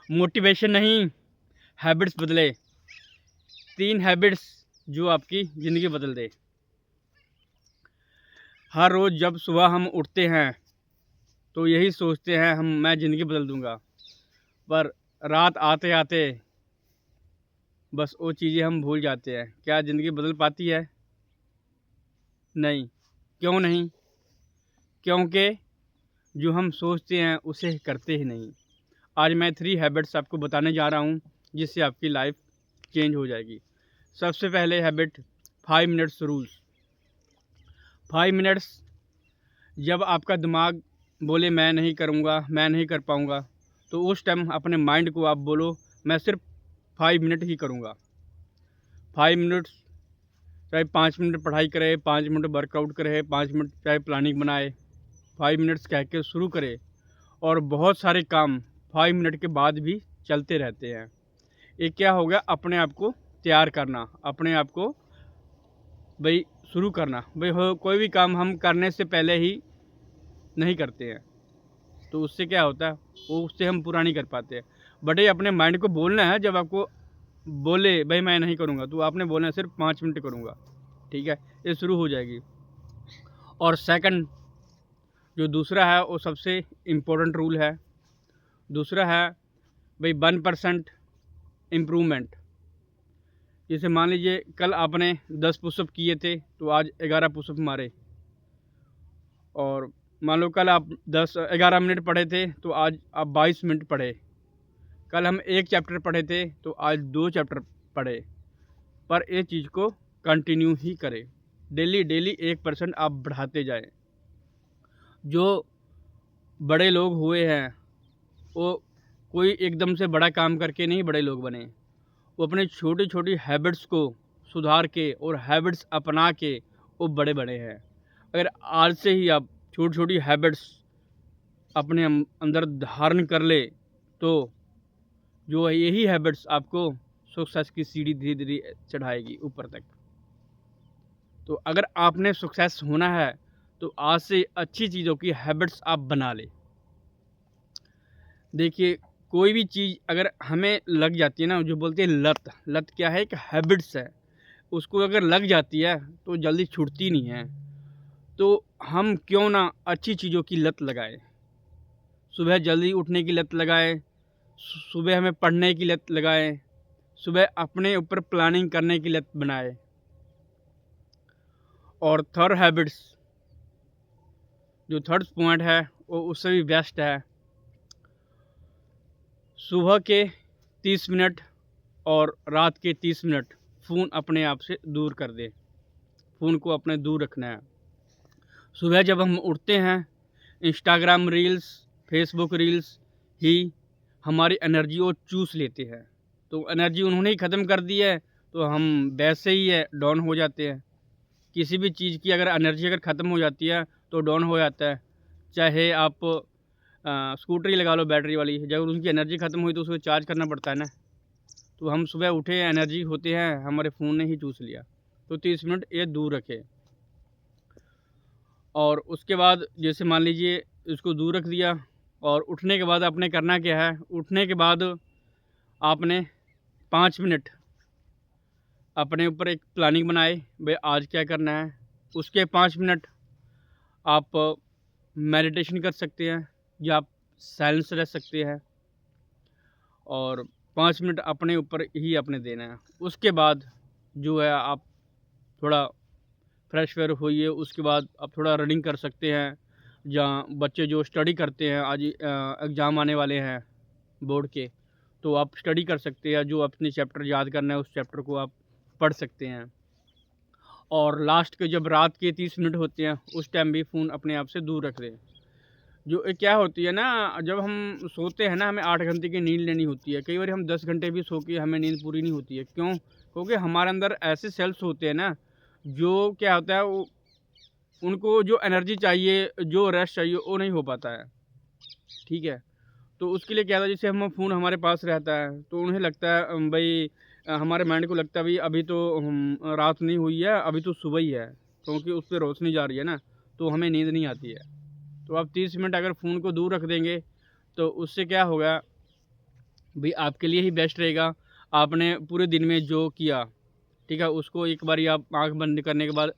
Motivation नहीं, habits बदले। 3 habits जो आपकी ज़िंदगी बदल दे। हर रोज़ जब सुबह हम उठते हैं तो यही सोचते हैं मैं ज़िंदगी बदल दूँगा। पर रात आते-आते बस वो चीज़ें हम भूल जाते हैं। क्या ज़िंदगी बदल पाती है? नहीं। क्यों नहीं? क्योंकि जो हम सोचते हैं उसे करते ही नहीं। आज मैं 3 हैबिट्स आपको बताने जा रहा हूँ जिससे आपकी लाइफ चेंज हो जाएगी। सबसे पहले हैबिट 5 मिनट्स रूल्स। 5 मिनट्स जब आपका दिमाग बोले मैं नहीं करूँगा, मैं नहीं कर पाऊँगा, तो उस टाइम अपने माइंड को आप बोलो मैं सिर्फ 5 मिनट ही करूँगा। 5 मिनट्स चाहे 5 मिनट पढ़ाई करे, 5 मिनट वर्कआउट करे, 5 मिनट चाहे प्लानिंग बनाए, 5 मिनट्स कह के शुरू करे। और बहुत सारे काम 5 मिनट के बाद भी चलते रहते हैं। ये क्या हो गया, अपने आप को तैयार करना, अपने आप को भाई शुरू करना। भाई हो कोई भी काम हम करने से पहले ही नहीं करते हैं तो उससे क्या होता है, वो उससे हम पूरा नहीं कर पाते। बट ये अपने माइंड को बोलना है, जब आपको बोले भाई मैं नहीं करूँगा तो आपने बोलना है सिर्फ 5 मिनट करूँगा, ठीक है, ये शुरू हो जाएगी। और सेकंड जो दूसरा है वो सबसे इम्पोर्टेंट रूल है। दूसरा है भाई 1% इम्प्रूवमेंट। जैसे मान लीजिए कल आपने 10 पुशअप किए थे तो आज 11 पुशअप मारे। और मान लो कल आप 11 मिनट पढ़े थे तो आज आप 22 मिनट पढ़े। कल हम 1 चैप्टर पढ़े थे तो आज 2 चैप्टर पढ़े। पर ये चीज़ को कंटिन्यू ही करें, डेली डेली 1% आप बढ़ाते जाएं। जो बड़े लोग हुए हैं वो कोई एकदम से बड़ा काम करके नहीं बड़े लोग बने। वो अपने छोटी छोटी हैबिट्स को सुधार के और हैबिट्स अपना के वो बड़े बड़े हैं। अगर आज से ही आप छोटी छोटी हैबिट्स अपने अंदर धारण कर ले तो जो है यही हैबिट्स आपको सक्सेस की सीढ़ी धीरे धीरे चढ़ाएगी ऊपर तक। तो अगर आपने सक्सेस होना है तो आज से अच्छी चीज़ों की हैबिट्स आप बना ले। देखिए कोई भी चीज़ अगर हमें लग जाती है ना, जो बोलते हैं लत, लत क्या है, एक हैबिट्स है, उसको अगर लग जाती है तो जल्दी छूटती नहीं है। तो हम क्यों ना अच्छी चीज़ों की लत लगाएं। सुबह जल्दी उठने की लत लगाएं, सुबह हमें पढ़ने की लत लगाएं, सुबह अपने ऊपर प्लानिंग करने की लत बनाएं। और थर्ड हैबिट्स जो थर्ड पॉइंट है वो उससे भी बेस्ट है। सुबह के 30 मिनट और रात के 30 मिनट फ़ोन अपने आप से दूर कर दें। फ़ोन को अपने दूर रखना है। सुबह जब हम उठते हैं इंस्टाग्राम रील्स, फेसबुक रील्स ही हमारी एनर्जी को चूस लेते हैं। तो एनर्जी उन्होंने ही ख़त्म कर दी है तो हम वैसे ही है डाउन हो जाते हैं। किसी भी चीज़ की अगर एनर्जी अगर ख़त्म हो जाती है तो डाउन हो जाता है। चाहे आप स्कूटर ही लगा लो बैटरी वाली, जब उनकी एनर्जी ख़त्म हुई तो उसको चार्ज करना पड़ता है ना। तो हम सुबह उठे एनर्जी होते हैं, हमारे फ़ोन ने ही चूस लिया। तो 30 मिनट ये दूर रखें। और उसके बाद जैसे मान लीजिए इसको दूर रख दिया और उठने के बाद आपने करना क्या है, उठने के बाद आपने 5 मिनट अपने ऊपर एक प्लानिंग बनाए, भाई आज क्या करना है। उसके 5 मिनट आप मेडिटेशन कर सकते हैं या आप साइलेंस रह सकते हैं। और 5 मिनट अपने ऊपर ही अपने देना है। उसके बाद जो है आप थोड़ा फ्रेश वेयर होइए, उसके बाद आप थोड़ा रनिंग कर सकते हैं। जहाँ बच्चे जो स्टडी करते हैं, आज एग्ज़ाम आने वाले हैं बोर्ड के, तो आप स्टडी कर सकते हैं। जो अपने चैप्टर याद करना है उस चैप्टर को आप पढ़ सकते हैं। और लास्ट के जब रात के 30 मिनट होते हैं उस टाइम भी फ़ोन अपने आप से दूर रख दें। जो क्या होती है ना, जब हम सोते हैं ना हमें 8 घंटे की नींद लेनी होती है। कई बार हम 10 घंटे भी सो के हमें नींद पूरी नहीं होती है। क्यों? क्योंकि हमारे अंदर ऐसे सेल्स होते हैं ना, जो क्या होता है वो उनको जो एनर्जी चाहिए, जो रेस्ट चाहिए वो नहीं हो पाता है, ठीक है। तो उसके लिए क्या था, जैसे हम फ़ोन हमारे पास रहता है तो उन्हें लगता है भाई हमारे माइंड को लगता है भाई अभी तो रात नहीं हुई है, अभी तो सुबह ही है, क्योंकि उस पर रोशनी जा रही है ना, तो हमें नींद नहीं आती है। तो आप 30 मिनट अगर फ़ोन को दूर रख देंगे तो उससे क्या होगा भाई आपके लिए ही बेस्ट रहेगा। आपने पूरे दिन में जो किया, ठीक है, उसको एक बारी आप आँख बंद करने के बाद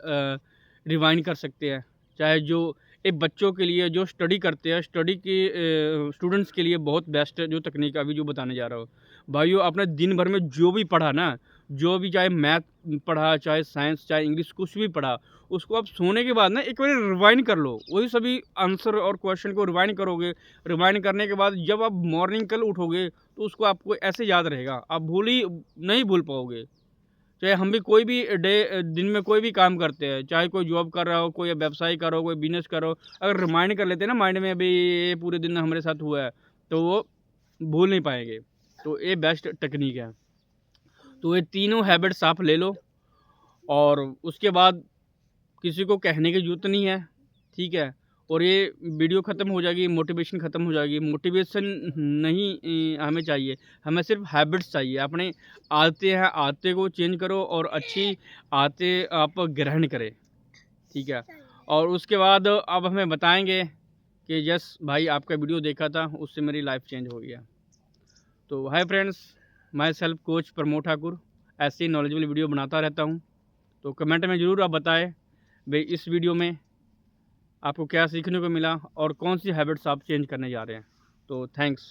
रिवाइंड कर सकते हैं। चाहे जो एक बच्चों के लिए जो स्टडी करते हैं, स्टडी की स्टूडेंट्स के लिए बहुत बेस्ट है जो तकनीक अभी जो बताने जा रहा हूँ। भाइयों, आपने दिन भर में जो भी पढ़ा ना, जो भी चाहे मैथ पढ़ा, चाहे साइंस, चाहे इंग्लिश, कुछ भी पढ़ा, उसको आप सोने के बाद ना एक बार रिवाइंड कर लो। वही सभी आंसर और क्वेश्चन को रिवाइंड करोगे। रिवाइंड करने के बाद जब आप मॉर्निंग कल उठोगे तो उसको आपको ऐसे याद रहेगा, आप नहीं भूल पाओगे। चाहे हम भी कोई भी दिन में कोई भी काम करते हैं, चाहे कोई जॉब कर रहा हो, कोई व्यवसाय कर रहा हो, कोई बिजनेस कर रहा हो, अगर रिमाइंड कर लेते हैं ना माइंड में, अभी ये पूरे दिन हमारे साथ हुआ है, तो वो भूल नहीं पाएंगे। तो ये बेस्ट टेक्निक है। तो ये तीनों हैबिट्स आप ले लो, और उसके बाद किसी को कहने की ज़रूरत नहीं है, ठीक है। और ये वीडियो ख़त्म हो जाएगी, मोटिवेशन ख़त्म हो जाएगी। मोटिवेशन नहीं हमें चाहिए, हमें सिर्फ हैबिट्स चाहिए। अपने आदतें को चेंज करो और अच्छी आदतें आप ग्रहण करें, ठीक है। और उसके बाद आप हमें बताएंगे कि यस भाई, आपका वीडियो देखा था, उससे मेरी लाइफ चेंज हो गया। तो hi friends, my self coach Pramod Thakur, ऐसी नॉलेजेबल वीडियो बनाता रहता हूँ। तो कमेंट में ज़रूर आप बताएं भाई इस वीडियो में आपको क्या सीखने को मिला और कौन सी हैबिट्स आप चेंज करने जा रहे हैं। तो थैंक्स।